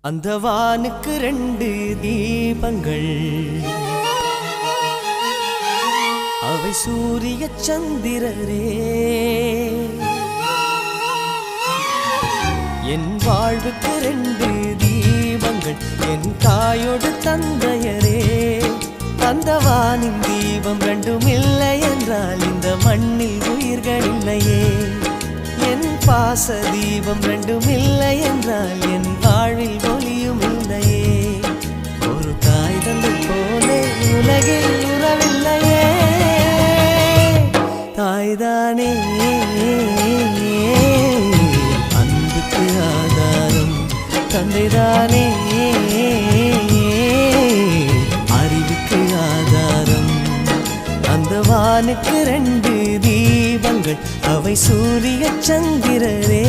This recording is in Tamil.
அந்த வானுக்கு 2 தீபங்கள், அவை சூரிய சந்திரரே. என் வாழ்வுக்கு 2 தீபங்கள், என் தாயோடு தந்தையரே. அந்த வானின் தீபம் 2ம் இல்லை என்றால் இந்த மண்ணில் உயிர்கள் இல்லையே. என் பாச தீபம் 2ம் இல்லை என்றால் என் வாழ்வில் ஒளியும் இல்லையே. ஒரு தாய் தந்தை போலே உலகில் உறவில்லையே. தாய்தானே அன்புக்கு ஆதாரம், தந்தைதானே அறிவுக்கு ஆதாரம். அந்த வானுக்கு 2 தீபங்கள், அவை சூரிய சந்திரரே.